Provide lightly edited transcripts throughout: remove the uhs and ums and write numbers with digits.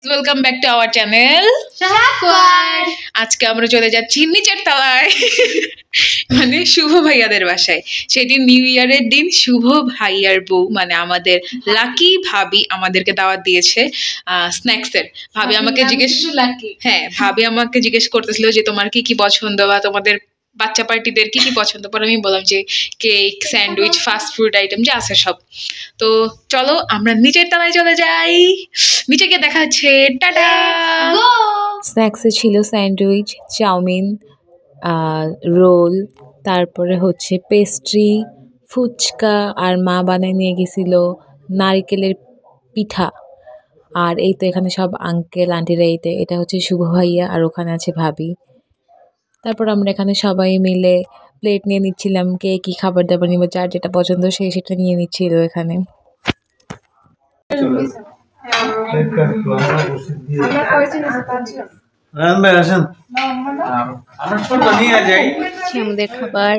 Welcome back to our channel আজকে আমরা চলে যাচ্ছি নিচের তলায় মানে শুভ ভাইয়াদের বাসায়। সেদিন নিউ ইয়ারের দিন শুভ ভাইয়ার বউ মানে আমাদের লাকি ভাবি আমাদেরকে দাওয়াত দিয়েছে স্ন্যাক্সের। ভাবি আমাকে জিজ্ঞেস করতেছিল যে তোমার কি কি পছন্দ বা তোমাদের বাচ্চা পার্টিদের কি কি পছন্দ। পরে আমি বললাম যে cake, sandwich, fast food item যা আছে সব। তো চলো আমরা নিচের তলায় চলে যাই, নিচে গিয়ে দেখা হচ্ছে। টাটা। স্ন্যাক্সে ছিল স্যান্ডউইচ, চাউমিন, রোল, তারপরে হচ্ছে পেস্ট্রি, ফুচকা, আর মা বানায় নিয়ে গেছিল নারিকেলের পিঠা। আর এই তো এখানে সব আঙ্কেল আন্টিরা, এটা হচ্ছে শুভ ভাইয়া, আর ওখানে আছে ভাবি। তারপর আমরা এখানে সবাই মিলে প্লেট নিয়ে নিচ্ছিলাম, কে কি খাবার দাবার নিব, যার যেটা পছন্দ সে সেটা নিয়ে নিচ্ছিল এখানে। আমাদের খাবার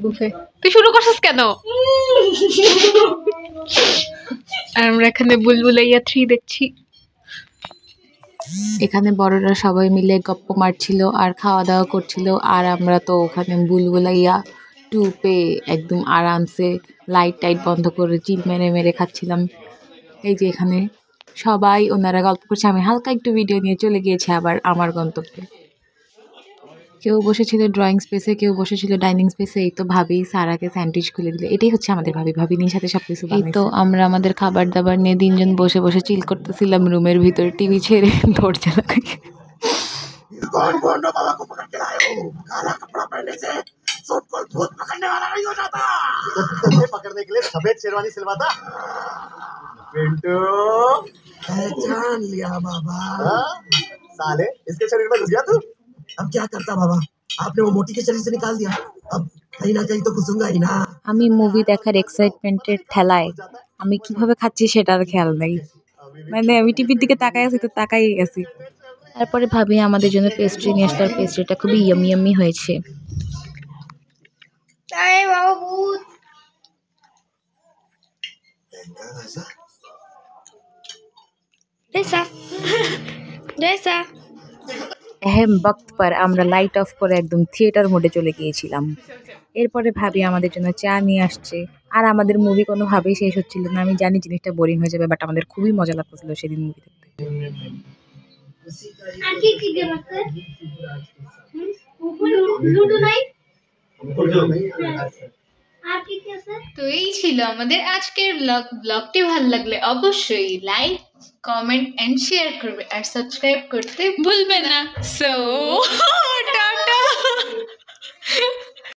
বুফে। তুই শুরু করছিস কেন? আর আমরা এখানে বুলবুলাইয়া 3 দেখছি। এখানে বড়রা সবাই মিলে গপ্প মারছিল আর খাওয়া দাওয়া করছিল, আর আমরা তো ওখানে বুলবুলাইয়া 2 পেয়ে একদম আরামসে লাইট টাইট বন্ধ করে চিল মেরে মেরে খাচ্ছিলাম। এই যে এখানে সবাই ওনারা গল্প করছে, আমি হালকা একটু ভিডিও নিয়ে চলে গিয়েছি আবার আমার গন্তব্যে। কেউ বসেছিল ড্রয়িং স্পেসে, কেউ বসেছিল ডাইনিং স্পেসে। এই তো ভাবি সারাকে স্যান্ডউইচ খুলে দিল। এটাই হচ্ছে আমাদের ভাবি নির সাথে সবকিছু। এই তো আমরা আমাদের খাবার দাবার নিয়ে 3 জন বসে বসে চিল করতেছিলাম রুমের ভিতরে, টিভি ছেড়ে দরজা লাগাই। पहचान लिया बाबा। साले इसके शरीर में घुस गया तू। अब क्या करता बाबा, आपने वो मोटी के शरीर से निकाल दिया, अब कहीं ना कहीं तो घुसूंगा ही ना। আমি মুভি দেখার এক্সাইটমেন্টের ঠেলায় আমি কিভাবে খাচ্ছি সেটার খেয়াল নেই, মানে আমি টিভির দিকে তাকাই আছি তো তাকাই গেছি। তারপরে ভাবি আমাদের জন্য পেস্ট্রি নিয়ে আসলো, আর পেস্ট্রিটা খুবই ইয়ামি হয়েছে। এহেম বক্ত পর আমরা লাইট অফ করে একদম থিয়েটার মোডে চলে গিয়েছিলাম। এরপরে ভাবি আমাদের জন্য চা নিয়ে আসছে, আর আমাদের মুভি কোনোভাবেই শেষ হচ্ছিল না। আমি জানি জিনিসটা বোরিং হয়ে যাবে, বাট আমাদের খুবই মজা লাগতেছিল সেদিন মুভি দেখতে। তো এই ছিল আমাদের আজকের ব্লগটি। ভালো লাগলে অবশ্যই লাইক, কমেন্ট এন্ড শেয়ার করবে, আর সাবস্ক্রাইব করতে ভুলবে না। সো